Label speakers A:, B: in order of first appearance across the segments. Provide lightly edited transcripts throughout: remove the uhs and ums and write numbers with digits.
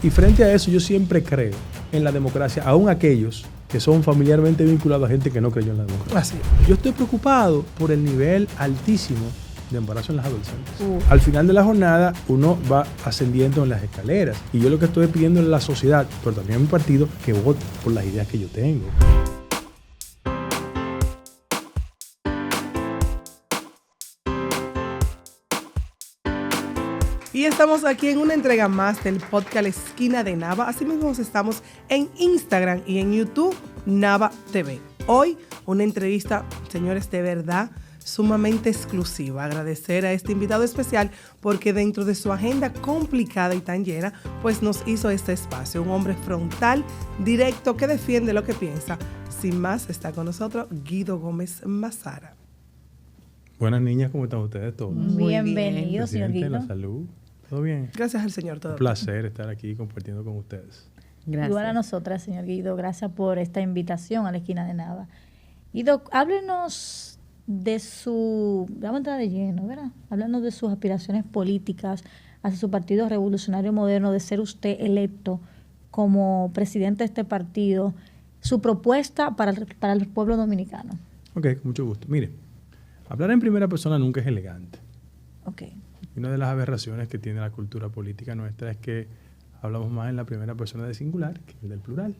A: Y frente a eso yo siempre creo en la democracia, aún aquellos que son familiarmente vinculados a gente que no creyó en la democracia. Yo estoy preocupado por el nivel altísimo de embarazo en las adolescentes. Al final de la jornada uno va ascendiendo en las escaleras y yo lo que estoy pidiendo es a la sociedad, pero también a mi partido, que vote por las ideas que yo tengo.
B: Y estamos aquí en una entrega más del podcast La Esquina de Nava. Así mismo estamos en Instagram y en YouTube, Nava TV. Hoy una entrevista, señores, de verdad sumamente exclusiva. Agradecer a este invitado especial porque dentro de su agenda complicada y tan llena, pues nos hizo este espacio. Un hombre frontal, directo, que defiende lo que piensa. Sin más, está con nosotros Guido Gómez Mazara.
A: Buenas niñas, ¿cómo están ustedes todos?
C: Bienvenido, señor Guido.
A: La salud. ¿Todo bien?
B: Gracias al Señor. Todo
A: Un placer estar aquí compartiendo con ustedes.
C: Gracias. Igual a nosotras, señor Guido. Gracias por esta invitación a la Esquina de Nava. Guido, háblenos de su... Vamos a entrar de lleno, ¿verdad? Háblenos de sus aspiraciones políticas hacia su Partido Revolucionario Moderno, de ser usted electo como presidente de este partido, su propuesta para el pueblo dominicano.
A: Ok, con mucho gusto. Mire, hablar en primera persona nunca es elegante.
C: Ok.
A: Una de las aberraciones que tiene la cultura política nuestra es que hablamos más en la primera persona de singular que el del plural.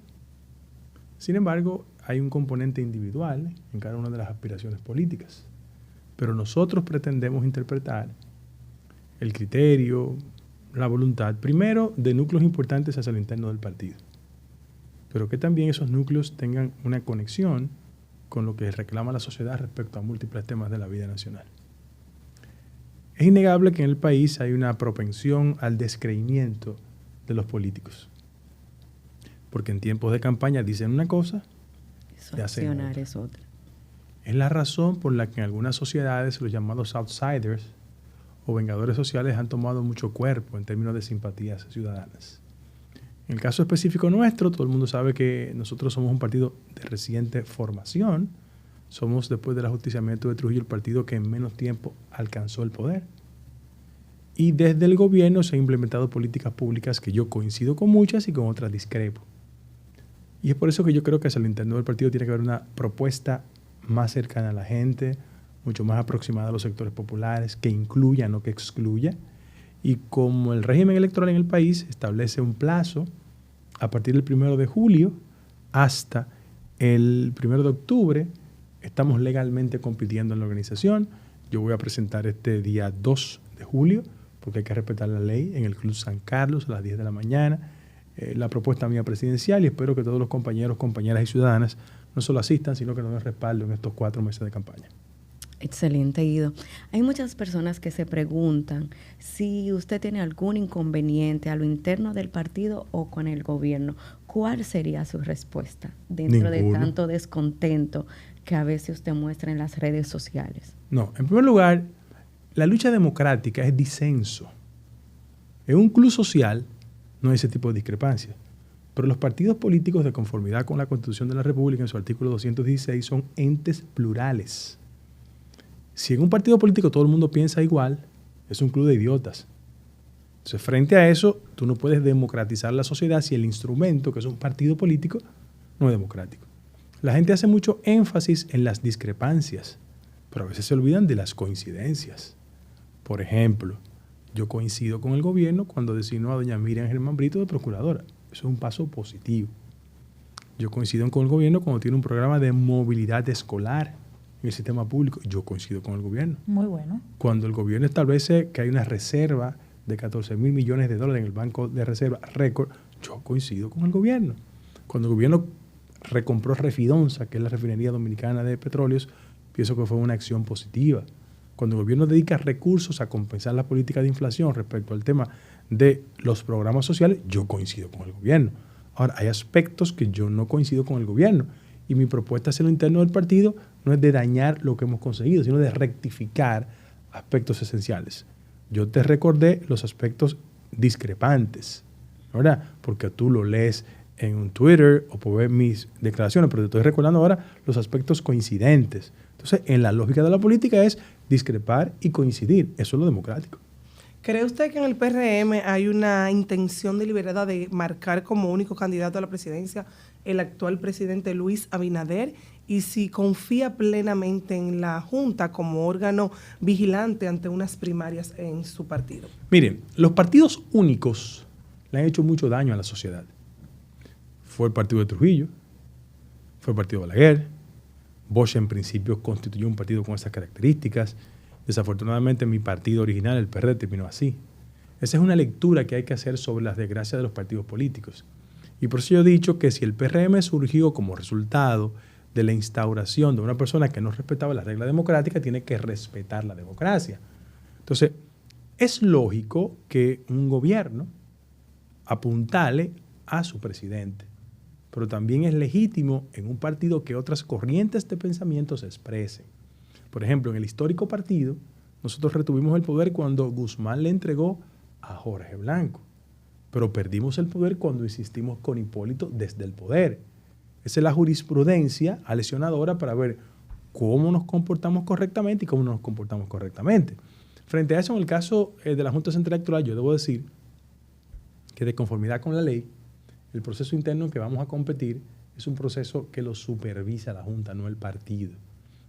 A: Sin embargo, hay un componente individual en cada una de las aspiraciones políticas. Pero nosotros pretendemos interpretar el criterio, la voluntad, primero de núcleos importantes hacia el interno del partido. Pero que también esos núcleos tengan una conexión con lo que reclama la sociedad respecto a múltiples temas de la vida nacional. Es innegable que en el país hay una propensión al descreimiento de los políticos. Porque en tiempos de campaña dicen una cosa y hacen otra.
D: Es otra.
A: Es la razón por la que en algunas sociedades los llamados outsiders o vengadores sociales han tomado mucho cuerpo en términos de simpatías ciudadanas. En el caso específico nuestro, todo el mundo sabe que nosotros somos un partido de reciente formación. Somos, después del ajusticiamiento de Trujillo, el partido que en menos tiempo alcanzó el poder. Y desde el gobierno se han implementado políticas públicas que yo coincido con muchas y con otras discrepo. Y es por eso que yo creo que hacia el interno del partido tiene que haber una propuesta más cercana a la gente, mucho más aproximada a los sectores populares, que incluya, no que excluya. Y como el régimen electoral en el país establece un plazo a partir del 1 de julio hasta el 1 de octubre, estamos legalmente compitiendo en la organización. Yo voy a presentar este día 2 de julio, porque hay que respetar la ley, en el Club San Carlos a las 10 de la mañana. La propuesta mía presidencial, y espero que todos los compañeros, compañeras y ciudadanas no solo asistan, sino que nos den respaldo en estos 4 meses de campaña.
D: Excelente, Guido. Hay muchas personas que se preguntan si usted tiene algún inconveniente a lo interno del partido o con el gobierno. ¿Cuál sería su respuesta dentro de tanto descontento que a veces usted muestra en las redes sociales?
A: No, en primer lugar, la lucha democrática es disenso. En un club social no hay ese tipo de discrepancias. Pero los partidos políticos, de conformidad con la Constitución de la República, en su artículo 216, son entes plurales. Si en un partido político todo el mundo piensa igual, es un club de idiotas. Entonces, frente a eso, tú no puedes democratizar la sociedad si el instrumento, que es un partido político, no es democrático. La gente hace mucho énfasis en las discrepancias, pero a veces se olvidan de las coincidencias. Por ejemplo, yo coincido con el gobierno cuando designó a doña Miriam Germán Brito de procuradora. Eso es un paso positivo. Yo coincido con el gobierno cuando tiene un programa de movilidad escolar en el sistema público. Yo coincido con el gobierno.
C: Muy bueno.
A: Cuando el gobierno establece que hay una reserva de 14,000 millones de dólares en el Banco de Reserva récord, yo coincido con el gobierno. Cuando el gobierno recompró Refidonza, que es la refinería dominicana de petróleos, pienso que fue una acción positiva. Cuando el gobierno dedica recursos a compensar la política de inflación respecto al tema de los programas sociales, yo coincido con el gobierno. Ahora, hay aspectos que yo no coincido con el gobierno y mi propuesta hacia lo interno del partido no es de dañar lo que hemos conseguido, sino de rectificar aspectos esenciales. Yo te recordé los aspectos discrepantes, ¿verdad? Porque tú lo lees en un Twitter o por ver mis declaraciones, pero te estoy recordando ahora los aspectos coincidentes. Entonces, en la lógica de la política es discrepar y coincidir. Eso es lo democrático.
B: ¿Cree usted que en el PRM hay una intención deliberada de marcar como único candidato a la presidencia el actual presidente Luis Abinader? Y si confía plenamente en la Junta como órgano vigilante ante unas primarias en su partido.
A: Miren, los partidos únicos le han hecho mucho daño a la sociedad. Fue el partido de Trujillo, fue el partido de Balaguer. Bosch en principio constituyó un partido con esas características. Desafortunadamente mi partido original, el PRD, terminó así. Esa es una lectura que hay que hacer sobre las desgracias de los partidos políticos. Y por eso yo he dicho que si el PRM surgió como resultado de la instauración de una persona que no respetaba las reglas democráticas, tiene que respetar la democracia. Entonces, es lógico que un gobierno apuntale a su presidente, pero también es legítimo en un partido que otras corrientes de pensamiento se expresen. Por ejemplo, en el histórico partido, nosotros retuvimos el poder cuando Guzmán le entregó a Jorge Blanco, pero perdimos el poder cuando insistimos con Hipólito desde el poder. Esa es la jurisprudencia aleccionadora para ver cómo nos comportamos correctamente y cómo no nos comportamos correctamente. Frente a eso, en el caso de la Junta Central Electoral, yo debo decir que de conformidad con la ley, el proceso interno en que vamos a competir es un proceso que lo supervisa la Junta, no el partido.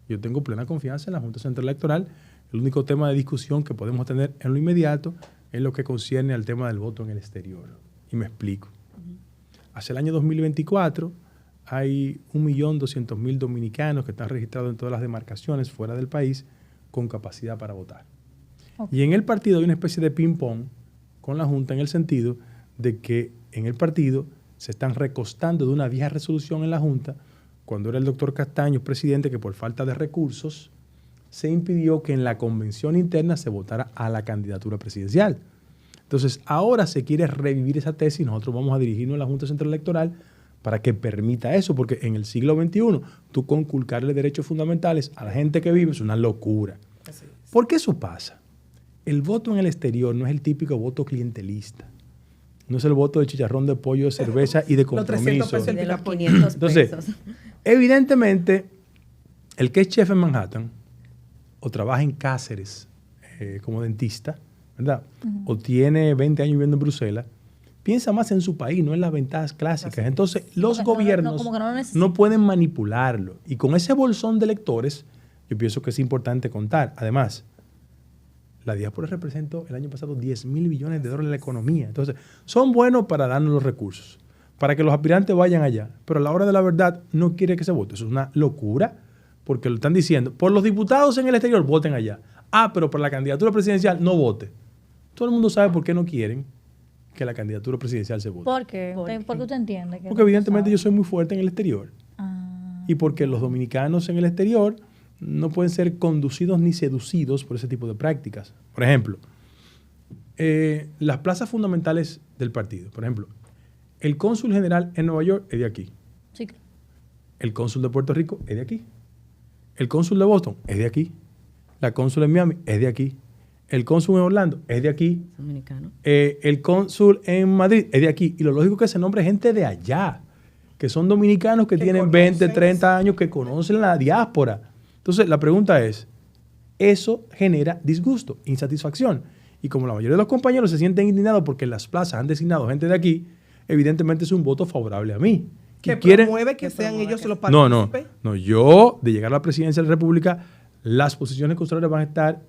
A: Yo tengo plena confianza en la Junta Central Electoral. El único tema de discusión que podemos tener en lo inmediato es lo que concierne al tema del voto en el exterior. Y me explico. Hacia el año 2024 hay 1.200.000 dominicanos que están registrados en todas las demarcaciones fuera del país con capacidad para votar. Okay. Y en el partido hay una especie de ping-pong con la Junta en el sentido de que en el partido se están recostando de una vieja resolución en la Junta cuando era el doctor Castaño presidente, que por falta de recursos se impidió que en la convención interna se votara a la candidatura presidencial. Entonces, ahora se quiere revivir esa tesis y nosotros vamos a dirigirnos a la Junta Central Electoral para que permita eso, porque en el siglo XXI, tú conculcarle derechos fundamentales a la gente que vive es una locura. ¿Por qué eso pasa? El voto en el exterior no es el típico voto clientelista. No es el voto de chicharrón de pollo, de cerveza y de compromiso.
B: Los 300 pesos
D: de los 500
A: Entonces,
D: pesos.
A: Evidentemente, el que es chef en Manhattan o trabaja en Cáceres como dentista, ¿verdad? Uh-huh. O tiene 20 años viviendo en Bruselas, piensa más en su país, no en las ventajas clásicas. Entonces, los gobiernos no pueden manipularlo. Y con ese bolsón de electores, yo pienso que es importante contar. Además, la diáspora representó el año pasado 10.000 billones de dólares en la economía. Entonces, son buenos para darnos los recursos, para que los aspirantes vayan allá. Pero a la hora de la verdad no quiere que se vote. Eso es una locura, porque lo están diciendo. Por los diputados en el exterior, voten allá. Pero por la candidatura presidencial, no vote. Todo el mundo sabe por qué no quieren que la candidatura presidencial se vote.
C: ¿Por qué? ¿Por qué usted entiende?
A: Porque evidentemente yo soy muy fuerte en el exterior. Y porque los dominicanos en el exterior no pueden ser conducidos ni seducidos por ese tipo de prácticas. Por ejemplo, las plazas fundamentales del partido. Por ejemplo, el cónsul general en Nueva York es de aquí.
C: Sí.
A: El cónsul de Puerto Rico es de aquí. El cónsul de Boston es de aquí. La cónsul en Miami es de aquí. El cónsul en Orlando es de aquí.
D: Dominicano.
A: El cónsul en Madrid es de aquí. Y lo lógico es que se nombre gente de allá, que son dominicanos que tienen 20, 30 años, que conocen la diáspora. Entonces, la pregunta es, eso genera disgusto, insatisfacción. Y como la mayoría de los compañeros se sienten indignados porque en las plazas han designado gente de aquí, evidentemente es un voto favorable a mí.
B: ¿Que promueve que sean ellos los partícipes?
A: No, yo, de llegar a la presidencia de la República, las posiciones consulares van a estar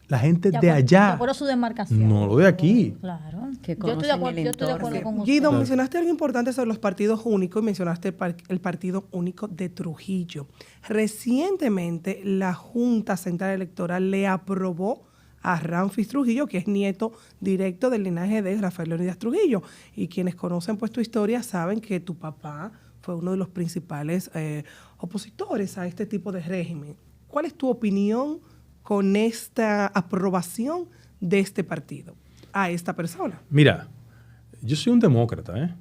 A: la gente de allá.
C: De acuerdo a su demarcación.
A: No lo de aquí.
C: Claro.
D: Que
C: yo estoy de acuerdo con usted.
B: Guido, mencionaste algo importante sobre los partidos únicos y mencionaste el partido único de Trujillo. Recientemente, la Junta Central Electoral le aprobó a Ramfis Trujillo, que es nieto directo del linaje de Rafael Leónidas Trujillo. Y quienes conocen pues tu historia saben que tu papá fue uno de los principales opositores a este tipo de régimen. ¿Cuál es tu opinión con esta aprobación de este partido a esta persona?
A: Mira, yo soy un demócrata,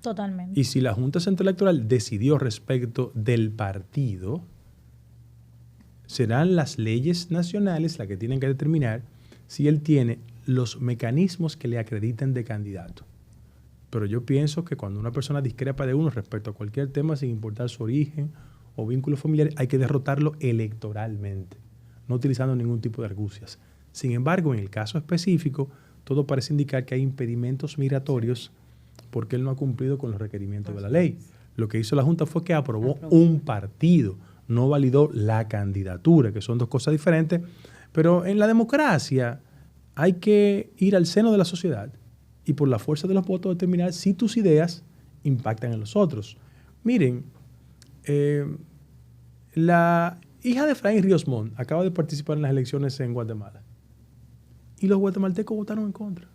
C: Totalmente.
A: Y si la Junta Central Electoral decidió respecto del partido, serán las leyes nacionales las que tienen que determinar si él tiene los mecanismos que le acrediten de candidato. Pero yo pienso que cuando una persona discrepa de uno respecto a cualquier tema, sin importar su origen o vínculos familiares, hay que derrotarlo electoralmente, no utilizando ningún tipo de argucias. Sin embargo, en el caso específico, todo parece indicar que hay impedimentos migratorios porque él no ha cumplido con los requerimientos de la ley. Lo que hizo la Junta fue que aprobó un partido, no validó la candidatura, que son dos cosas diferentes. Pero en la democracia hay que ir al seno de la sociedad y por la fuerza de los votos determinar si tus ideas impactan en los otros. Miren, la hija de Efraín Ríos Montt acaba de participar en las elecciones en Guatemala y los guatemaltecos votaron en contra.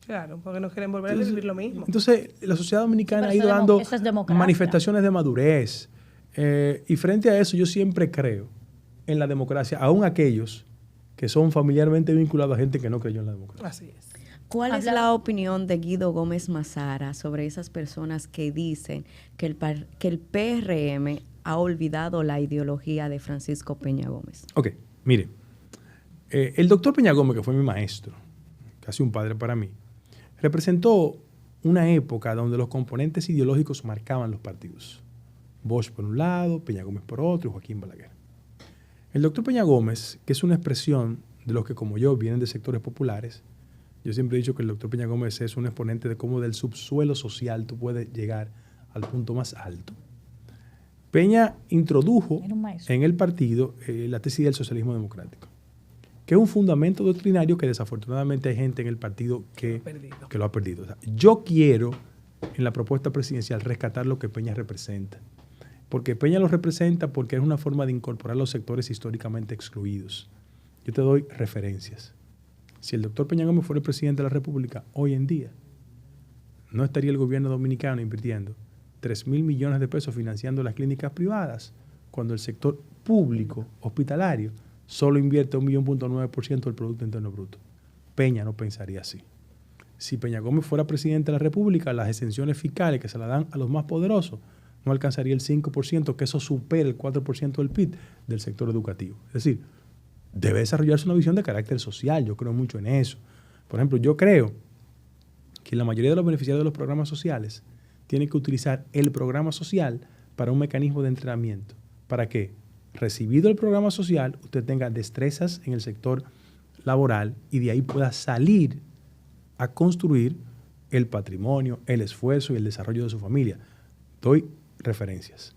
B: Claro, porque no quieren volver a vivir lo mismo.
A: Entonces, la sociedad dominicana ha ido dando manifestaciones de madurez. Y frente a eso, yo siempre creo en la democracia, aún aquellos que son familiarmente vinculados a gente que no creyó en la democracia.
B: Así es.
D: ¿Cuál es la opinión de Guido Gómez Mazara sobre esas personas que dicen que el PRM ha olvidado la ideología de Francisco Peña Gómez?
A: Ok, mire, el doctor Peña Gómez, que fue mi maestro, casi un padre para mí, representó una época donde los componentes ideológicos marcaban los partidos. Bosch por un lado, Peña Gómez por otro y Joaquín Balaguer. El doctor Peña Gómez, que es una expresión de los que como yo vienen de sectores populares, yo siempre he dicho que el doctor Peña Gómez es un exponente de cómo del subsuelo social tú puedes llegar al punto más alto. Peña introdujo en el partido la tesis del socialismo democrático, que es un fundamento doctrinario que desafortunadamente hay gente en el partido que lo ha perdido. O sea, yo quiero, en la propuesta presidencial, rescatar lo que Peña representa. Porque Peña lo representa porque es una forma de incorporar los sectores históricamente excluidos. Yo te doy referencias. Si el doctor Peña Gómez fuera el presidente de la República, hoy en día, no estaría el gobierno dominicano invirtiendo 3.000 millones de pesos financiando las clínicas privadas, cuando el sector público, hospitalario, solo invierte 1,9% del Producto Interno Bruto. Peña no pensaría así. Si Peña Gómez fuera presidente de la República, las exenciones fiscales que se la dan a los más poderosos no alcanzaría el 5%, que eso supera el 4% del PIB del sector educativo. Es decir, debe desarrollarse una visión de carácter social. Yo creo mucho en eso. Por ejemplo, yo creo que la mayoría de los beneficiarios de los programas sociales tienen que utilizar el programa social para un mecanismo de entrenamiento. ¿Para qué? Recibido el programa social, usted tenga destrezas en el sector laboral y de ahí pueda salir a construir el patrimonio, el esfuerzo y el desarrollo de su familia. Doy referencias.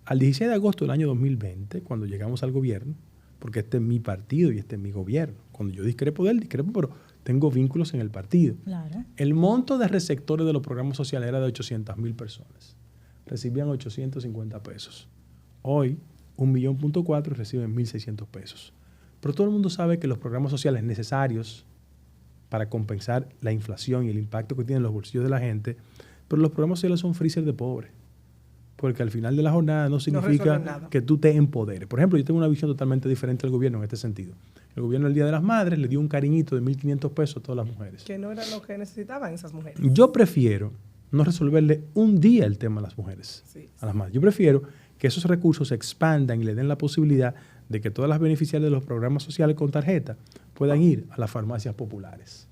A: Al 16 de agosto del año 2020, cuando llegamos al gobierno, porque este es mi partido y este es mi gobierno, cuando yo discrepo de él, discrepo, pero tengo vínculos en el partido.
C: Claro.
A: El monto de receptores de los programas sociales era de 800,000 personas. Recibían 850 pesos. Hoy, 1,4 millones reciben 1.600 pesos. Pero todo el mundo sabe que los programas sociales necesarios para compensar la inflación y el impacto que tienen los bolsillos de la gente, pero los programas sociales son freezer de pobre. Porque al final de la jornada no significa que tú te empoderes. Por ejemplo, yo tengo una visión totalmente diferente al gobierno en este sentido. El gobierno el Día de las Madres le dio un cariñito de 1.500 pesos a todas las mujeres.
B: Que no era lo que necesitaban esas mujeres.
A: Yo prefiero no resolverle un día el tema a las mujeres, a las madres. Yo prefiero que esos recursos se expandan y le den la posibilidad de que todas las beneficiarias de los programas sociales con tarjeta puedan ir a las farmacias populares.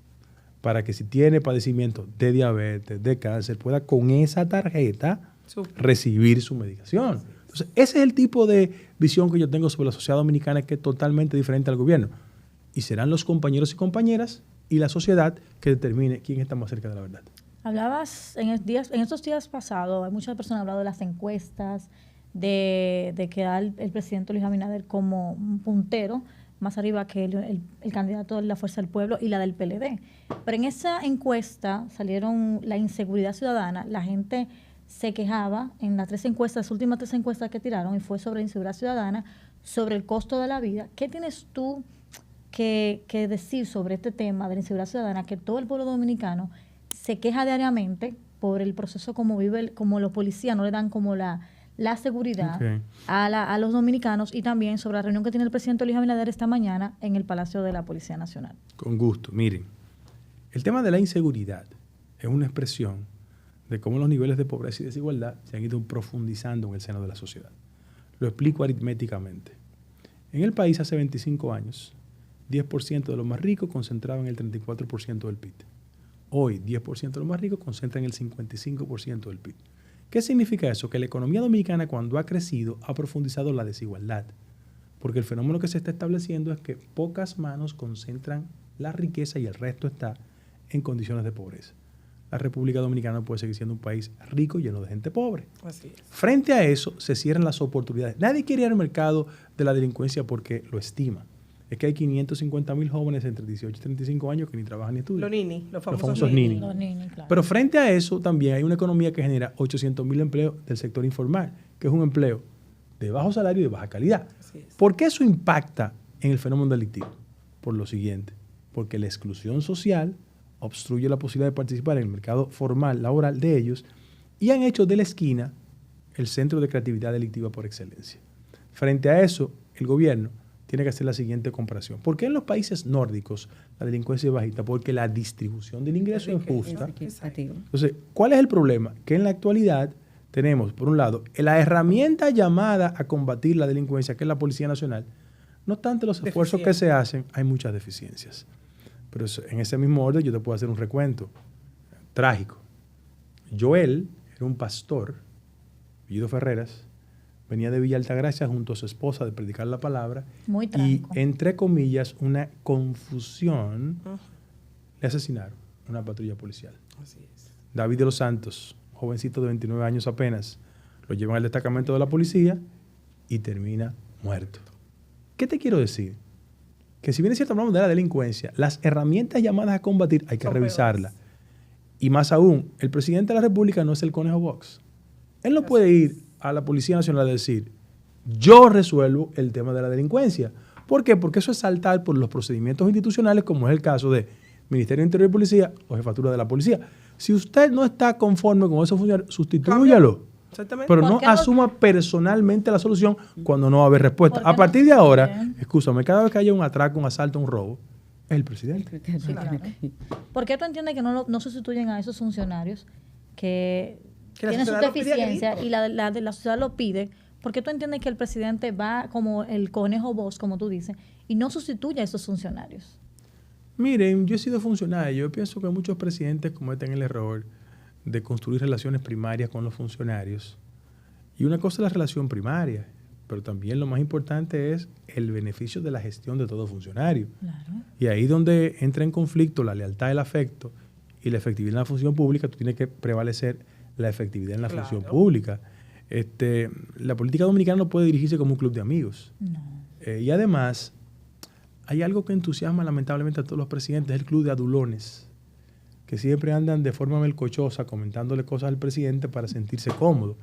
A: Para que si tiene padecimiento de diabetes, de cáncer, pueda con esa tarjeta recibir su medicación. Entonces, ese es el tipo de visión que yo tengo sobre la sociedad dominicana, que es totalmente diferente al gobierno. Y serán los compañeros y compañeras y la sociedad que determine quién está más cerca de la verdad.
C: Hablabas en estos días pasados, hay muchas personas hablando de las encuestas, de quedar el presidente Luis Abinader como un puntero, más arriba que el candidato de la Fuerza del Pueblo y la del PLD. Pero en esa encuesta salieron la inseguridad ciudadana, la gente se quejaba en las últimas tres encuestas que tiraron, y fue sobre inseguridad ciudadana, sobre el costo de la vida. ¿Qué tienes tú que decir sobre este tema de la inseguridad ciudadana, que todo el pueblo dominicano se queja diariamente por el proceso como los policías no le dan como la seguridad a los dominicanos, y también sobre la reunión que tiene el presidente Luis Abinader esta mañana en el Palacio de la Policía Nacional?
A: Con gusto. Miren, el tema de la inseguridad es una expresión de cómo los niveles de pobreza y desigualdad se han ido profundizando en el seno de la sociedad. Lo explico aritméticamente. En el país hace 25 años, 10% de los más ricos concentraban el 34% del PIB. Hoy, 10% de los más ricos concentran el 55% del PIB. ¿Qué significa eso? Que la economía dominicana, cuando ha crecido, ha profundizado la desigualdad. Porque el fenómeno que se está estableciendo es que pocas manos concentran la riqueza y el resto está en condiciones de pobreza. La República Dominicana puede seguir siendo un país rico lleno de gente pobre.
B: Así es.
A: Frente a eso, se cierran las oportunidades. Nadie quiere ir al mercado de la delincuencia porque lo estima. Es que hay 550,000 jóvenes entre 18 y 35 años que ni trabajan ni estudian.
B: Los nini, los famosos
A: famosos
B: nini.
A: nini.
C: Los niños, claro.
A: Pero frente a eso, también hay una economía que genera 800,000 empleos del sector informal, que es un empleo de bajo salario y de baja calidad.
B: Así es.
A: ¿Por qué eso impacta en el fenómeno delictivo? Por lo siguiente, porque la exclusión social obstruye la posibilidad de participar en el mercado formal, laboral de ellos, y han hecho de la esquina el centro de creatividad delictiva por excelencia. Frente a eso, el gobierno tiene que hacer la siguiente comparación. ¿Por qué en los países nórdicos la delincuencia es bajita? Porque la distribución del ingreso es justa.
D: Equitativo.
A: Entonces, ¿cuál es el problema? Que en la actualidad tenemos, por un lado, la herramienta llamada a combatir la delincuencia, que es la Policía Nacional. No obstante los esfuerzos que se hacen, hay muchas deficiencias. Pero en ese mismo orden yo te puedo hacer un recuento trágico. Joel era un pastor, Guido Ferreras, venía de Villa Altagracia junto a su esposa de predicar la palabra.
C: Muy
A: y,
C: trágico.
A: entre comillas, una confusión, le asesinaron una patrulla policial.
B: Así es.
A: David de los Santos, jovencito de 29 años apenas, lo llevan al destacamento de la policía y termina muerto. ¿Qué te quiero decir? Que si bien es cierto hablamos de la delincuencia, las herramientas llamadas a combatir hay que
B: Son
A: revisarlas.
B: peores.
A: Y más aún, el presidente de la República no es el conejo box. Él no puede ir a la Policía Nacional a decir, yo resuelvo el tema de la delincuencia. ¿Por qué? Porque eso es saltar por los procedimientos institucionales, como es el caso de Ministerio de Interior y Policía o Jefatura de la Policía. Si usted no está conforme con esos funcionarios, sustitúyalo.
B: Exactamente.
A: Pero
C: ¿Por
A: no
C: qué no?
A: asuma personalmente la solución cuando no va a haber respuesta.
C: ¿Por qué
A: A
C: no?
A: partir de ahora,
C: Bien.
A: escúchame, cada vez que haya un atraco, un asalto, un robo, es el presidente.
C: Claro. ¿Por qué tú entiendes que no sustituyen a esos funcionarios que
B: Que la
C: tienen sus
B: sociedad lo pide a
C: deficiencias
B: grito.
C: y la sociedad lo pide? ¿Por qué tú entiendes que el presidente va como el conejo voz, como tú dices, y no sustituye a esos funcionarios?
A: Miren, yo he sido funcionario. Yo pienso que muchos presidentes cometen el error de construir relaciones primarias con los funcionarios. Y una cosa es la relación primaria, pero también lo más importante es el beneficio de la gestión de todo funcionario.
C: Claro.
A: Y ahí donde entra en conflicto la lealtad, el afecto y la efectividad en la función pública, tú tienes que prevalecer la efectividad en la función pública. La política dominicana no puede dirigirse como un club de amigos.
C: No.
A: Y además, hay algo que entusiasma lamentablemente a todos los presidentes, es el club de adulones, que siempre andan de forma melcochosa comentándole cosas al presidente para sentirse cómodo.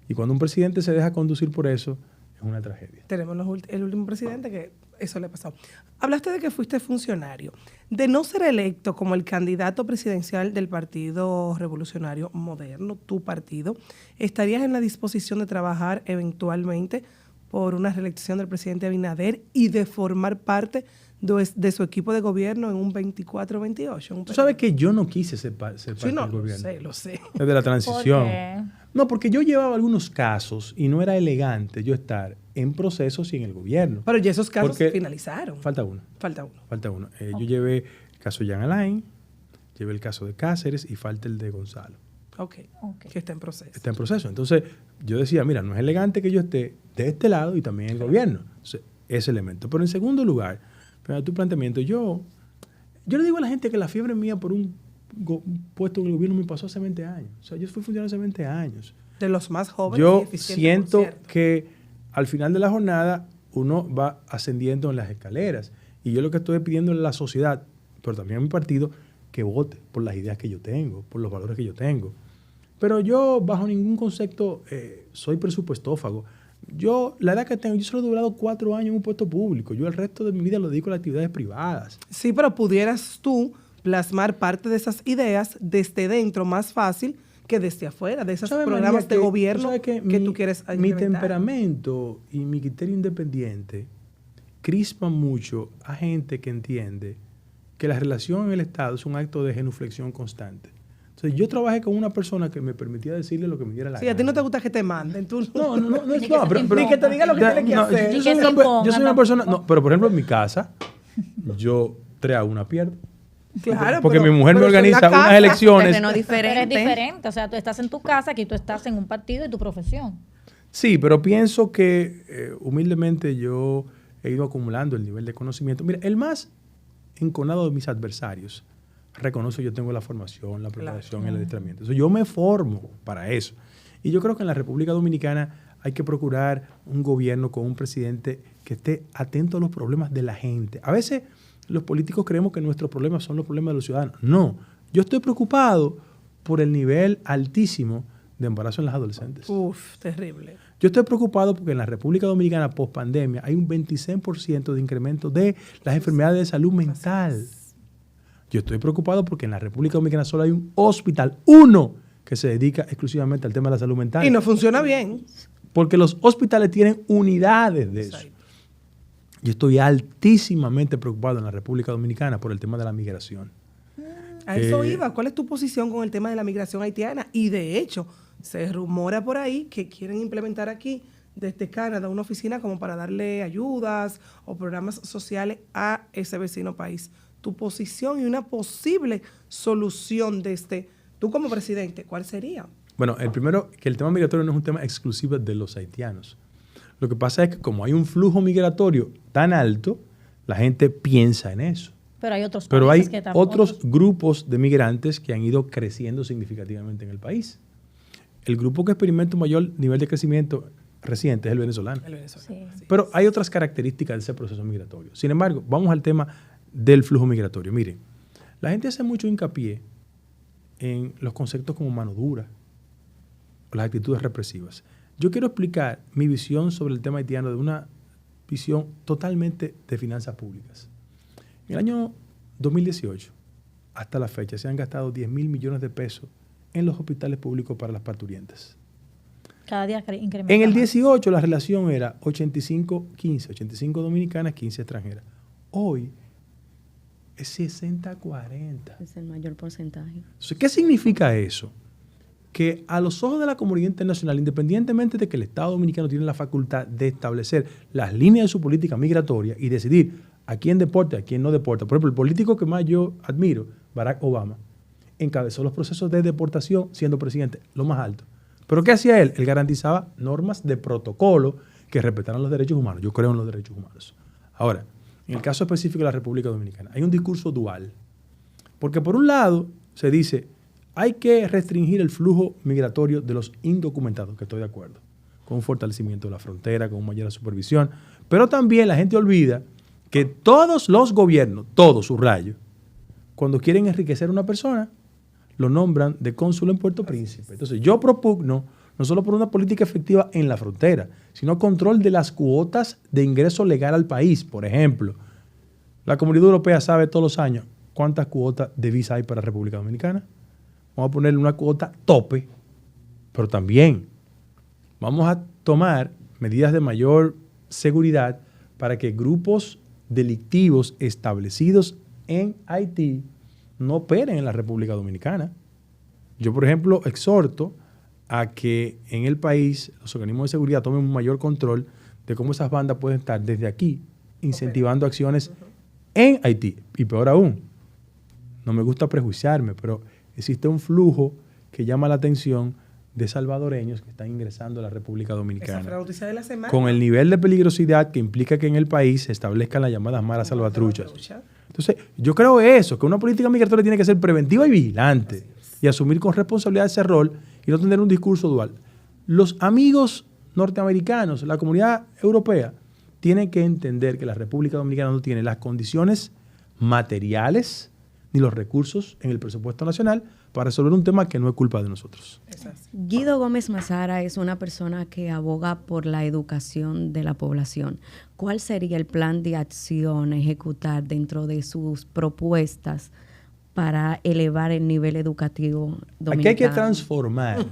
A: Y cuando un presidente se deja conducir por eso, es una tragedia.
B: Tenemos el último presidente que eso le ha pasado. Hablaste de que fuiste funcionario. De no ser electo como el candidato presidencial del Partido Revolucionario Moderno, tu partido, ¿estarías en la disposición de trabajar eventualmente por una reelección del presidente Abinader y de formar parte de su equipo de gobierno en un 24-28?
A: Tú sabes que yo no quise ser parte
B: Sí,
A: del
B: no,
A: gobierno.
B: lo sé.
A: Desde la transición.
C: ¿Por qué?
A: No, porque yo llevaba algunos casos y no era elegante yo estar en procesos y en el gobierno.
B: Pero ya esos casos
A: Porque
B: finalizaron.
A: Falta uno.
B: Falta uno.
A: Falta uno. Yo llevé el caso de Jean Alain, llevé el caso de Cáceres y falta el de Gonzalo.
B: Ok. Que está en proceso.
A: Está en proceso. Entonces, yo decía, mira, no es elegante que yo esté de este lado y también en el gobierno. Entonces, ese elemento. Pero en segundo lugar, para tu planteamiento, yo le digo a la gente que la fiebre mía por un puesto en el gobierno me pasó hace 20 años. O sea, yo fui funcionario hace 20 años.
B: De los más jóvenes y
A: Yo
B: eficientes,
A: siento
B: por cierto.
A: que al final de la jornada uno va ascendiendo en las escaleras. Y yo lo que estoy pidiendo en la sociedad, pero también a mi partido, que vote por las ideas que yo tengo, por los valores que yo tengo. Pero yo, bajo ningún concepto, soy presupuestófago. Yo, la edad que tengo, yo solo he durado 4 años en un puesto público. Yo el resto de mi vida lo dedico a las actividades privadas.
B: Sí, pero pudieras tú plasmar parte de esas ideas desde dentro más fácil que desde afuera, de esos
A: ¿Sabes,
B: programas
A: María,
B: de
A: que-
B: gobierno
A: tú sabes
B: que tú quieres
A: mi
B: implementar?
A: temperamento y mi criterio independiente crispan mucho a gente que entiende que la relación en el Estado es un acto de genuflexión constante. Entonces, yo trabajé con una persona que me permitía decirle lo que me diera la
B: Sí,
A: gana.
B: a ti no te gusta que te manden. Tú
A: No,
C: Ni que se te
B: ni que te diga lo que
C: imponga.
B: tienes que
A: No,
B: hacer.
A: yo
C: Ni
A: soy
C: que
A: una
C: se
A: pe-
C: imponga,
A: yo soy una
C: no.
A: persona, no, pero por ejemplo en mi casa, yo 3 a 1 pierdo.
B: Claro,
A: Porque
B: pero-
A: mi mujer me
B: pero eso es la
A: organiza unas
B: casa.
A: elecciones.
D: Terreno
C: Pero
D: diferente.
C: es diferente. O sea, tú estás en tu casa, aquí tú estás en un partido y tu profesión.
A: Sí, pero pienso que humildemente yo he ido acumulando el nivel de conocimiento. Mira, el más enconado de mis adversarios reconoce yo tengo la formación, la preparación, el adiestramiento. Entonces, yo me formo para eso. Y yo creo que en la República Dominicana hay que procurar un gobierno con un presidente que esté atento a los problemas de la gente. A veces los políticos creemos que nuestros problemas son los problemas de los ciudadanos. No, yo estoy preocupado por el nivel altísimo de embarazo en las adolescentes.
B: Uf, terrible.
A: Yo estoy preocupado porque en la República Dominicana, post pandemia, hay un 26% de incremento de las enfermedades de salud mental. Yo estoy preocupado porque en la República Dominicana solo hay un hospital, uno, que se dedica exclusivamente al tema de la salud mental.
B: Y no funciona bien.
A: Porque los hospitales tienen unidades de eso. Yo estoy altísimamente preocupado en la República Dominicana por el tema de la migración.
B: A eso iba. ¿Cuál es tu posición con el tema de la migración haitiana? Y de hecho, se rumora por ahí que quieren implementar aquí, desde Canadá, una oficina como para darle ayudas o programas sociales a ese vecino país. Tu posición y una posible solución desde tú como presidente, ¿cuál sería?
A: Bueno, el primero, que el tema migratorio no es un tema exclusivo de los haitianos. Lo que pasa es que como hay un flujo migratorio tan alto, la gente piensa en eso.
C: Pero hay otros
A: Pero hay
C: países que tampoco.
A: otros grupos de migrantes que han ido creciendo significativamente en el país. El grupo que experimenta un mayor nivel de crecimiento reciente es el venezolano.
C: Sí.
A: Pero hay otras características de ese proceso migratorio. Sin embargo, vamos al tema del flujo migratorio. Miren, la gente hace mucho hincapié en los conceptos como mano dura o las actitudes represivas. Yo quiero explicar mi visión sobre el tema haitiano de una visión totalmente de finanzas públicas. En el año 2018, hasta la fecha, se han gastado 10.000 millones de pesos en los hospitales públicos para las parturientas.
C: Cada día incrementa.
A: En el
C: más.
A: 18 la relación era 85-15, 85 dominicanas, 15 extranjeras. Hoy es 60-40.
D: Es el mayor porcentaje.
A: Entonces, ¿qué significa eso? Que a los ojos de la comunidad internacional, independientemente de que el Estado Dominicano tiene la facultad de establecer las líneas de su política migratoria y decidir a quién deporta, a quién no deporta. Por ejemplo, el político que más yo admiro, Barack Obama, encabezó los procesos de deportación siendo presidente, lo más alto. ¿Pero qué hacía él? Él garantizaba normas de protocolo que respetaran los derechos humanos. Yo creo en los derechos humanos. Ahora, en el caso específico de la República Dominicana, hay un discurso dual. Porque por un lado se dice, hay que restringir el flujo migratorio de los indocumentados, que estoy de acuerdo, con un fortalecimiento de la frontera, con mayor supervisión. Pero también la gente olvida que todos los gobiernos, todos, subrayo, cuando quieren enriquecer a una persona, lo nombran de cónsul en Puerto Príncipe. Entonces, yo propugno no solo por una política efectiva en la frontera, sino control de las cuotas de ingreso legal al país. Por ejemplo, la Comunidad Europea sabe todos los años cuántas cuotas de visa hay para la República Dominicana. Vamos a ponerle una cuota tope, pero también vamos a tomar medidas de mayor seguridad para que grupos delictivos establecidos en Haití no operen en la República Dominicana. Yo, por ejemplo, exhorto a que en el país los organismos de seguridad tomen un mayor control de cómo esas bandas pueden estar desde aquí incentivando acciones en Haití. Y peor aún, no me gusta prejuiciarme, pero existe un flujo que llama la atención de salvadoreños que están ingresando a la República Dominicana.
B: Esa fue la noticia de la semana.
A: Con el nivel de peligrosidad que implica que en el país se establezcan las llamadas maras salvatruchas. Entonces, yo creo eso, que una política migratoria tiene que ser preventiva y vigilante y asumir con responsabilidad ese rol y no tener un discurso dual. Los amigos norteamericanos, la comunidad europea, tienen que entender que la República Dominicana no tiene las condiciones materiales ni los recursos en el presupuesto nacional para resolver un tema que no es culpa de nosotros.
D: Guido Gómez Mazara es una persona que aboga por la educación de la población. ¿Cuál sería el plan de acción a ejecutar dentro de sus propuestas para elevar el nivel educativo dominicano?
A: Aquí hay que transformar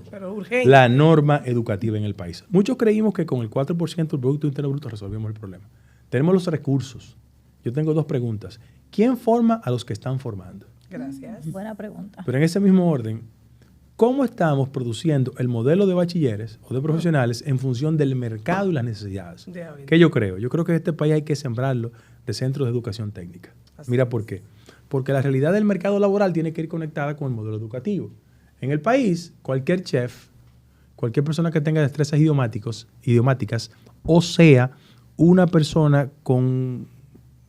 A: la norma educativa en el país. Muchos creímos que con el 4% del Producto Interno Bruto resolvimos el problema. Tenemos los recursos. Yo tengo dos preguntas. ¿Quién forma a los que están formando?
B: Gracias.
C: Buena pregunta.
A: Pero en ese mismo orden, ¿cómo estamos produciendo el modelo de bachilleres o de profesionales en función del mercado y las necesidades? ¿Qué yo creo? Yo creo que este país hay que sembrarlo de centros de educación técnica. Mira por qué. Porque la realidad del mercado laboral tiene que ir conectada con el modelo educativo. En el país, cualquier chef, cualquier persona que tenga destrezas idiomáticas, o sea, una persona con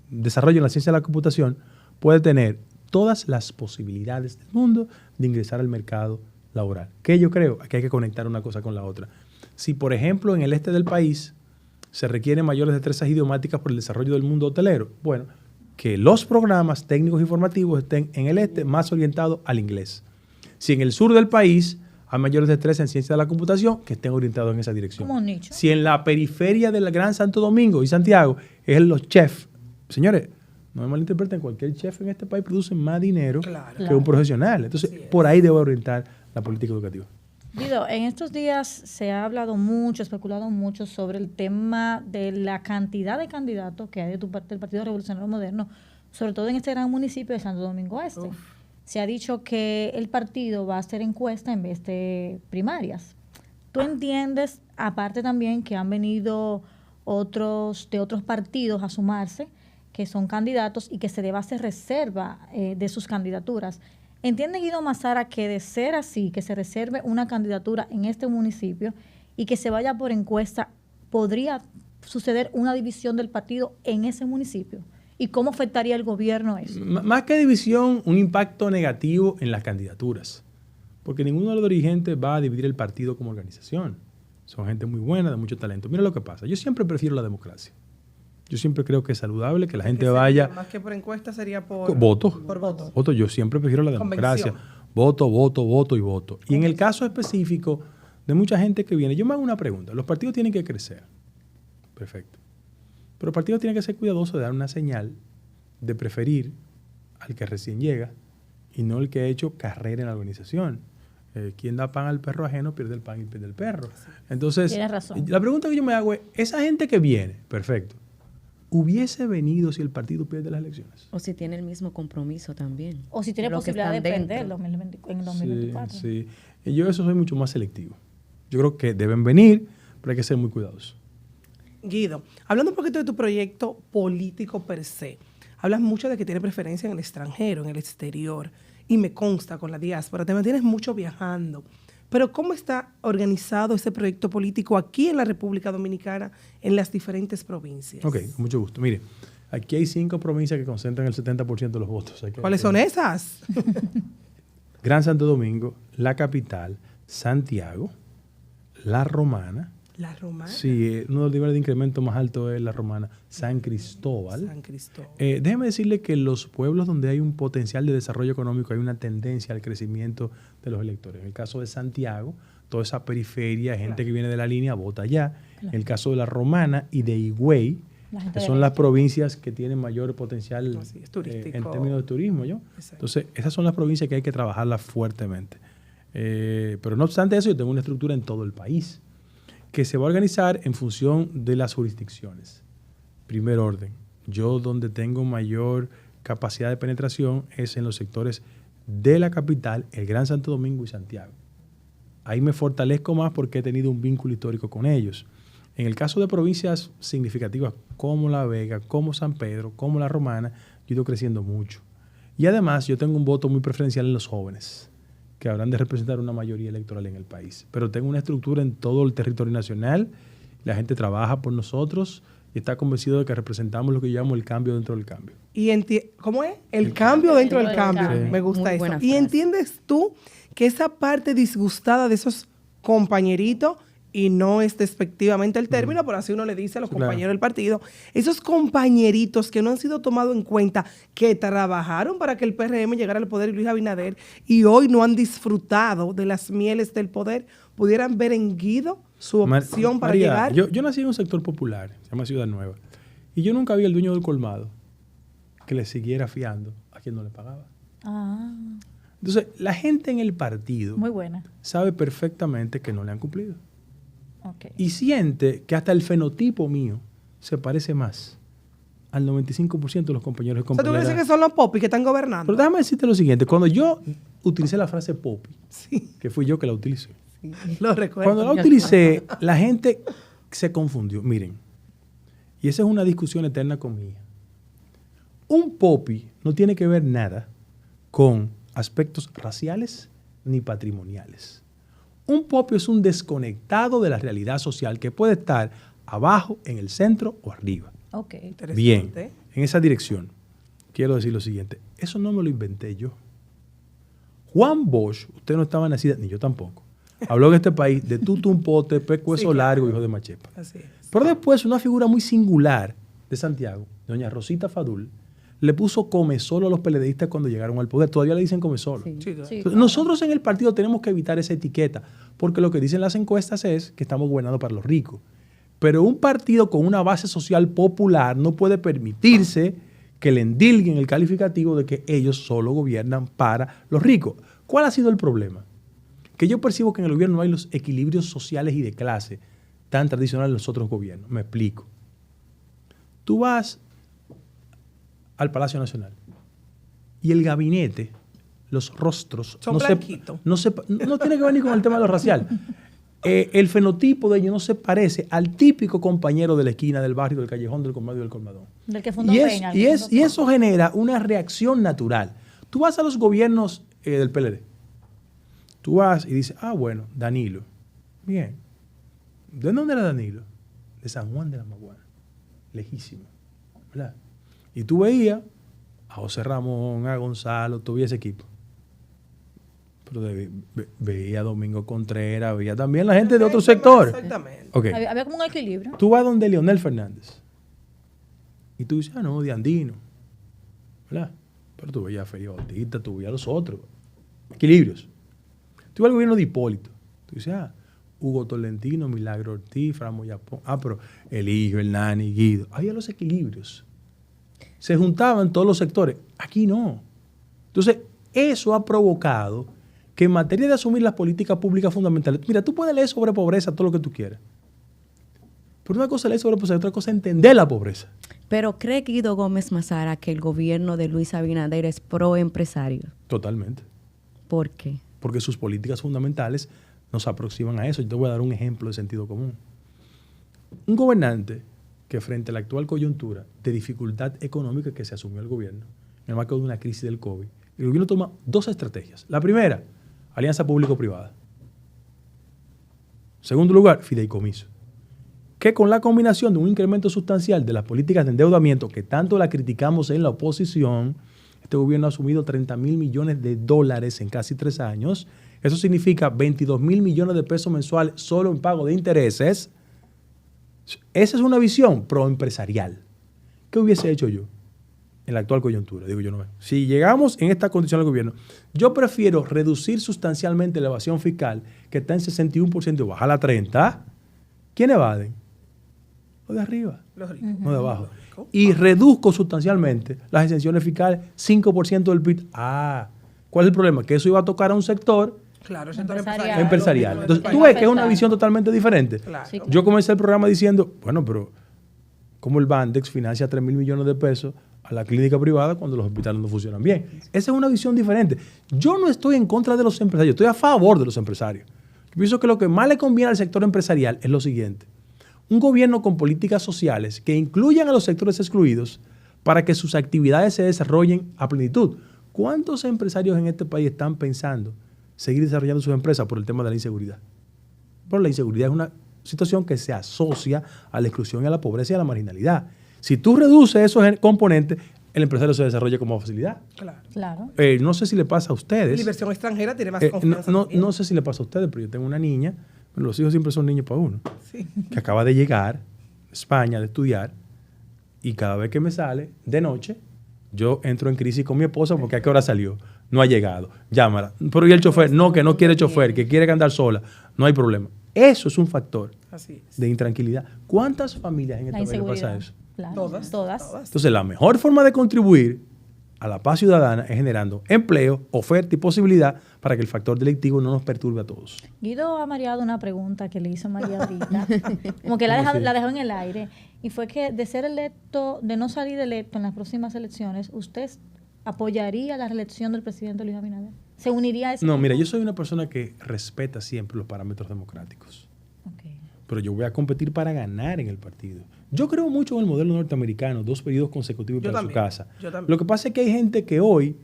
A: desarrollo en la ciencia de la computación puede tener todas las posibilidades del mundo de ingresar al mercado laboral. ¿Qué yo creo? Que hay que conectar una cosa con la otra. Si, por ejemplo, en el este del país se requieren mayores destrezas idiomáticas por el desarrollo del mundo hotelero, bueno, que los programas técnicos y formativos estén en el este más orientados al inglés. Si en el sur del país hay mayores destrezas en ciencia de la computación, que estén orientados en esa dirección.
C: Como un nicho.
A: Si en la periferia del Gran Santo Domingo y Santiago es los chefs, señores, no me malinterpreten, cualquier chef en este país produce más dinero que un profesional. Entonces, por ahí debe orientar la política educativa.
C: Guido, en estos días se ha hablado mucho, especulado mucho sobre el tema de la cantidad de candidatos que hay de tu parte del Partido Revolucionario Moderno, sobre todo en este gran municipio de Santo Domingo Este. Se ha dicho que el partido va a hacer encuesta en vez de primarias. ¿Tú entiendes, aparte también, que han venido otros partidos a sumarse, que son candidatos y que se debe hacer reserva de sus candidaturas? ¿Entiende Guido Mazara que de ser así, que se reserve una candidatura en este municipio y que se vaya por encuesta, podría suceder una división del partido en ese municipio? ¿Y cómo afectaría el gobierno eso?
A: Más que división, un impacto negativo en las candidaturas. Porque ninguno de los dirigentes va a dividir el partido como organización. Son gente muy buena, de mucho talento. Mira lo que pasa. Yo siempre prefiero la democracia. Yo siempre creo que es saludable que la gente vaya...
B: Más que por encuesta sería por...
A: Voto.
B: Por voto.
A: Voto. Yo siempre prefiero la democracia. Voto, voto, voto y voto. Y en el caso específico de mucha gente que viene, yo me hago una pregunta. Los partidos tienen que crecer. Perfecto. Pero el partido tiene que ser cuidadoso de dar una señal de preferir al que recién llega y no el que ha hecho carrera en la organización. Quien da pan al perro ajeno pierde el pan y pierde el perro. Entonces,
C: tienes razón.
A: La pregunta que yo me hago es, esa gente que viene, perfecto, ¿hubiese venido si el partido pierde las elecciones?
D: O si tiene el mismo compromiso también.
C: O si tiene posibilidad de perder en 2024.
A: Sí. Y yo eso soy mucho más selectivo. Yo creo que deben venir, pero hay que ser muy cuidadosos.
B: Guido, hablando un poquito de tu proyecto político per se, hablas mucho de que tiene preferencia en el extranjero, en el exterior, y me consta con la diáspora, te mantienes mucho viajando. Pero ¿cómo está organizado ese proyecto político aquí en la República Dominicana, en las diferentes provincias?
A: Ok, con mucho gusto. Mire, aquí hay 5 provincias que concentran el 70% de los votos.
B: ¿Cuáles son esas?
A: Gran Santo Domingo, la capital, Santiago, La Romana.
B: ¿La Romana?
A: Sí, uno de los niveles de incremento más alto es La Romana. San Cristóbal.
B: San Cristóbal.
A: Déjeme decirle que los pueblos donde hay un potencial de desarrollo económico, hay una tendencia al crecimiento de los electores. En el caso de Santiago, toda esa periferia, gente que viene de la línea, vota allá. En el caso de La Romana y de Higüey, que son las provincias que tienen mayor potencial en términos de turismo. Entonces, esas son las provincias que hay que trabajarlas fuertemente. Pero no obstante eso, yo tengo una estructura en todo el país que se va a organizar en función de las jurisdicciones. Primer orden, yo donde tengo mayor capacidad de penetración es en los sectores de la capital, el Gran Santo Domingo y Santiago. Ahí me fortalezco más porque he tenido un vínculo histórico con ellos. En el caso de provincias significativas como La Vega, como San Pedro, como La Romana, yo he ido creciendo mucho. Y además yo tengo un voto muy preferencial en los jóvenes, que habrán de representar una mayoría electoral en el país. Pero tengo una estructura en todo el territorio nacional, la gente trabaja por nosotros y está convencido de que representamos lo que yo llamo el cambio dentro del cambio.
B: ¿Cómo es? El cambio dentro del cambio.
A: Sí.
B: Me gusta eso.
D: Buena
B: ¿Y
D: frase.
B: entiendes tú que esa parte disgustada de esos compañeritos, y no es despectivamente el término, pero así uno le dice a los compañeros del partido, esos compañeritos que no han sido tomados en cuenta, que trabajaron para que el PRM llegara al poder y Luis Abinader, y hoy no han disfrutado de las mieles del poder, pudieran ver en Guido su opción para
A: María,
B: llegar?
A: yo nací en un sector popular, se llama Ciudad Nueva, y yo nunca vi al dueño del colmado que le siguiera fiando a quien no le pagaba. Entonces, la gente en el partido
C: Muy buena.
A: sabe perfectamente que no le han cumplido.
C: Okay.
A: Y siente que hasta el fenotipo mío se parece más al 95% de los compañeros y
B: O sea, tú
A: compañeras.
B: crees que son los popis que están gobernando.
A: Pero déjame decirte lo siguiente. Cuando yo utilicé la frase popi, que fui yo que la utilicé.
B: Lo recuerdo.
A: Cuando la utilicé, la gente se confundió. Miren, y esa es una discusión eterna con mi hija. Un popi no tiene que ver nada con aspectos raciales ni patrimoniales. Un popio es un desconectado de la realidad social que puede estar abajo, en el centro o arriba.
C: Ok.
A: Bien, en esa dirección, quiero decir lo siguiente. Eso no me lo inventé yo. Juan Bosch, usted no estaba nacida, ni yo tampoco, habló en este país de tutumpote, pecueso largo, hijo de machepa.
B: Así es.
A: Pero después, una figura muy singular de Santiago, doña Rosita Fadul, le puso come solo a los PLDistas cuando llegaron al poder. Todavía le dicen come solo.
D: Sí.
B: Sí, claro.
C: Sí.
A: Nosotros en el partido tenemos que evitar esa etiqueta, porque lo que dicen las encuestas es que estamos gobernando para los ricos. Pero un partido con una base social popular no puede permitirse que le endilguen el calificativo de que ellos solo gobiernan para los ricos. ¿Cuál ha sido el problema? Que yo percibo que en el gobierno no hay los equilibrios sociales y de clase tan tradicionales de los otros gobiernos. Me explico. Tú vas al Palacio Nacional y el gabinete, los rostros...
B: Son blanquitos.
A: No tiene que ver ni con el tema de lo racial. El fenotipo de ellos no se parece al típico compañero de la esquina, del barrio, del callejón, del colmado y del colmadón.
C: Del que fundó
A: Y
C: Peña.
A: eso genera una reacción natural. Tú vas a los gobiernos del PLD. Tú vas y dices, bueno, Danilo. Bien. ¿De dónde era Danilo? De San Juan de la Maguana. Lejísimo. ¿Verdad? Y tú veías a José Ramón, a Gonzalo, tú veías ese equipo. Pero veía a Domingo Contreras, veía también la gente de otro sector.
B: Exactamente.
A: Okay.
C: Había como un equilibrio.
A: Tú vas donde Leonel Fernández. Y tú dices, no, de Andino. ¿Verdad? Pero tú veías a Félix Bautista, tú veías a los otros. Equilibrios. Tú vas al gobierno de Hipólito. Tú dices, Hugo Tolentino, Milagro Ortiz, Fran Moyapón. Pero el hijo, el nani, Guido. Había los equilibrios. Se juntaban todos los sectores. Aquí no. Entonces, eso ha provocado que en materia de asumir las políticas públicas fundamentales, mira, tú puedes leer sobre pobreza todo lo que tú quieras. Pero una cosa es leer sobre pobreza, otra cosa es entender la pobreza.
D: Pero ¿cree Guido Gómez Mazara que el gobierno de Luis Abinader es pro-empresario?
A: Totalmente.
D: ¿Por qué?
A: Porque sus políticas fundamentales nos aproximan a eso. Yo te voy a dar un ejemplo de sentido común. Un gobernante que frente a la actual coyuntura de dificultad económica que se asumió el gobierno, en el marco de una crisis del COVID, el gobierno toma dos estrategias. La primera, alianza público-privada. Segundo lugar, fideicomiso. Que con la combinación de un incremento sustancial de las políticas de endeudamiento, que tanto la criticamos en la oposición, este gobierno ha asumido 30,000 millones de dólares en casi 3 años. Eso significa 22,000 millones de pesos mensuales solo en pago de intereses. Esa es una visión proempresarial. ¿Qué hubiese hecho yo en la actual coyuntura? Digo yo, no. Si llegamos en esta condición al gobierno, yo prefiero reducir sustancialmente la evasión fiscal, que está en 61%, y bajarla a 30%. ¿Quién evaden? Los de arriba,
B: Los ricos.
A: no de abajo. Y reduzco sustancialmente las exenciones fiscales, 5% del PIB. ¿Cuál es el problema? Que eso iba a tocar a un sector
B: Claro, el sector
C: Empresarial.
A: empresarial. Entonces,
B: Empresarial.
A: tú ves que es una visión totalmente diferente.
B: Claro.
C: Sí,
A: Yo comencé el programa diciendo, bueno, pero ¿cómo el Bandex financia 3,000 millones de pesos a la clínica privada cuando los hospitales no funcionan bien? Esa es una visión diferente. Yo no estoy en contra de los empresarios, estoy a favor de los empresarios. Yo pienso que lo que más le conviene al sector empresarial es lo siguiente. Un gobierno con políticas sociales que incluyan a los sectores excluidos para que sus actividades se desarrollen a plenitud. ¿Cuántos empresarios en este país están pensando seguir desarrollando sus empresas por el tema de la inseguridad? Pero la inseguridad es una situación que se asocia a la exclusión y a la pobreza y a la marginalidad. Si tú reduces esos componentes, el empresario se desarrolla con más facilidad.
B: Claro.
C: Claro.
A: No sé si le pasa a ustedes.
B: La inversión extranjera tiene más confianza.
A: No sé si le pasa a ustedes, pero yo tengo una niña. Bueno, los hijos siempre son niños para uno.
B: Sí.
A: Que acaba de llegar a España de estudiar y cada vez que me sale de noche, yo entro en crisis con mi esposa porque ¿a qué hora salió? No ha llegado. Llámala. Pero ¿y el chofer? No, que no quiere chofer, que quiere andar sola. No hay problema. Eso es un factor
B: Así es.
A: de intranquilidad. ¿Cuántas familias en
C: La
A: este país le pasa
C: inseguridad.
A: eso?
C: Claro. Todas.
A: Entonces, la mejor forma de contribuir a la paz ciudadana es generando empleo, oferta y posibilidad para que el factor delictivo no nos perturbe a todos.
C: Guido ha mareado una pregunta que le hizo María ahorita, como que la dejó en el aire, y fue que de ser electo, de no salir electo en las próximas elecciones, ¿usted apoyaría la reelección del presidente Luis Abinader? ¿Se uniría a ese?
A: No, mira, yo soy una persona que respeta siempre los parámetros democráticos.
C: Okay.
A: Pero yo voy a competir para ganar en el partido. Yo creo mucho en el modelo norteamericano, 2 periodos consecutivos para su casa.
B: Yo también.
A: Lo que pasa es que hay gente que hoy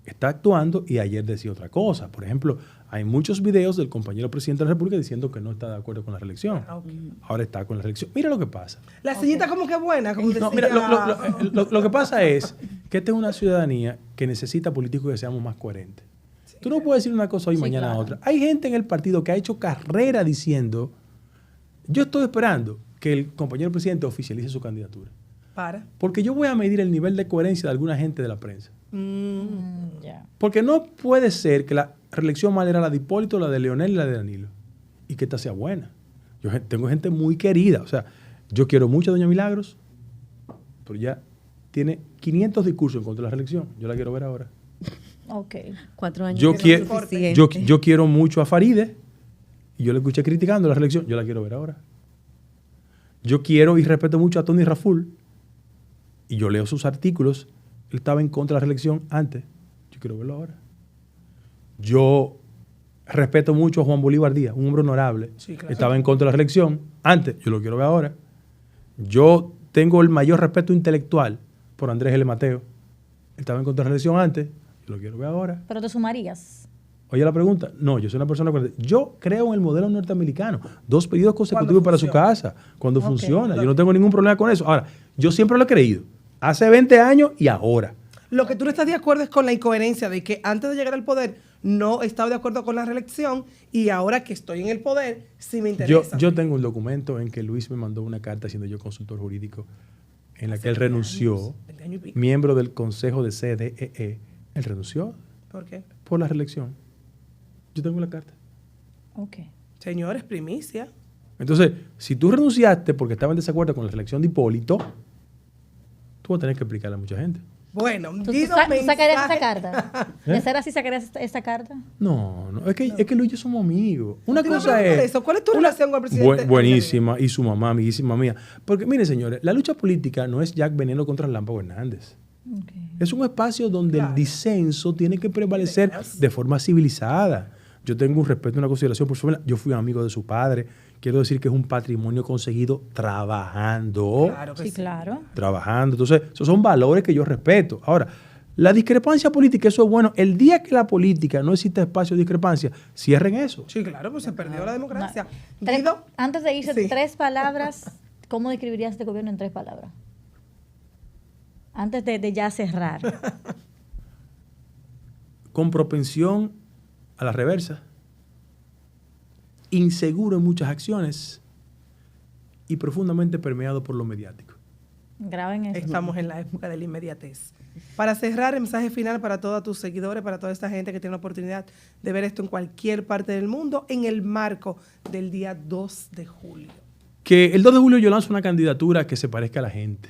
A: está actuando y ayer decía otra cosa. Por ejemplo, Hay muchos videos del compañero presidente de la República diciendo que no está de acuerdo con la reelección. Ahora está con la reelección. Mira lo que pasa.
B: La sillita como que buena, como
A: No,
B: decía.
A: mira, lo que pasa es que esta es una ciudadanía que necesita políticos que seamos más coherentes. Tú no puedes decir una cosa hoy y mañana
C: claro.
A: otra. Hay gente en el partido que ha hecho carrera diciendo, yo estoy esperando que el compañero presidente oficialice su candidatura. Porque yo voy a medir el nivel de coherencia de alguna gente de la prensa.
C: Ya.
A: Porque no puede ser que la reelección mal era la de Hipólito, la de Leonel y la de Danilo. Y que esta sea buena. Yo tengo gente muy querida. O sea, yo quiero mucho a Doña Milagros, pero ya tiene 500 discursos en contra de la reelección. Yo la quiero ver ahora.
C: Ok.
D: 4 años.
A: Yo quiero mucho a Faride y yo le escuché criticando la reelección. Yo la quiero ver ahora. Yo quiero y respeto mucho a Tony Raful y yo leo sus artículos. Él estaba en contra de la reelección antes. Yo quiero verlo ahora. Yo respeto mucho a Juan Bolívar Díaz, un hombre honorable.
B: Sí, claro.
A: Estaba en contra de la reelección antes. Yo lo quiero ver ahora. Yo tengo el mayor respeto intelectual por Andrés L. Mateo. Estaba en contra de la reelección antes. Yo lo quiero ver ahora.
C: ¿Pero te sumarías?
A: Oye la pregunta. No, yo soy una persona... Yo creo en el modelo norteamericano. 2 periodos consecutivos para su casa. Cuando funciona. Yo no tengo ningún problema con eso. Ahora, yo siempre lo he creído. Hace 20 años y ahora.
B: Lo que tú no estás de acuerdo es con la incoherencia de que antes de llegar al poder no estaba de acuerdo con la reelección y ahora que estoy en el poder sí me interesa.
A: Yo tengo un documento en que Luis me mandó una carta siendo yo consultor jurídico en la que él renunció,
B: 20 años y pico.
A: miembro del consejo de CDEE. Él renunció
B: ¿Por qué?
A: por la reelección. Yo tengo la carta.
C: Ok.
B: Señores, primicia.
A: Entonces, si tú renunciaste porque estabas en desacuerdo con la reelección de Hipólito, tú vas a tener que explicarle a mucha gente.
B: Bueno,
C: ¿Tú
B: Guido,
C: sacarías
B: mensaje.
C: esta carta? ¿De ser así, sacarías esta carta?
A: No, es que Luis y yo somos amigos. Una
B: Te iba a
A: cosa
B: preguntar
A: es...
B: eso. ¿Cuál es tu relación con el presidente?
A: Buenísima. Y su mamá, amiguísima mía. Porque, miren, señores, la lucha política no es Jack Veneno contra Relámpago Hernández.
C: Okay.
A: Es un espacio donde
B: Claro.
A: el disenso tiene que prevalecer de forma civilizada. Yo tengo un respeto y una consideración por su familia. Yo fui amigo de su padre. Quiero decir que es un patrimonio conseguido trabajando.
B: Claro que
C: Sí, claro.
A: Trabajando. Entonces, esos son valores que yo respeto. Ahora, la discrepancia política, eso es bueno. El día que la política no exista espacio de discrepancia, cierren eso.
B: Sí, claro, pues se perdió la democracia.
C: No.
B: Guido,
C: Antes de irse,
B: Sí.
C: 3 palabras. ¿Cómo describirías este gobierno en 3 palabras? Antes de ya cerrar.
A: Con propensión a la reversa, inseguro en muchas acciones y profundamente permeado por lo mediático.
C: Graben eso.
B: estamos en la época de la inmediatez. Para cerrar, el mensaje final para todos tus seguidores, para toda esta gente que tiene la oportunidad de ver esto en cualquier parte del mundo, en el marco del día 2 de julio.
A: Que el 2 de julio yo lanzo una candidatura que se parezca a la gente,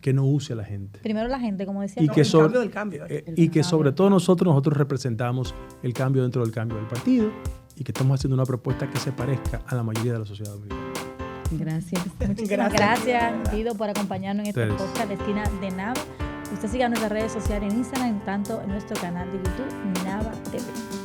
A: que no use a la gente.
C: Primero la gente, como decía.
A: Y
C: ¿no?
A: que,
B: El cambio.
A: y que sobre todo nosotros representamos el cambio dentro del cambio del partido y que estamos haciendo una propuesta que se parezca a la mayoría de la sociedad dominicana.
D: Gracias.
C: Muchísimas gracias, Guido, por acompañarnos en este
A: Ustedes.
C: podcast de Esquina de Nava. Usted siga nuestras redes sociales en Instagram, tanto en nuestro canal de YouTube, Nava TV.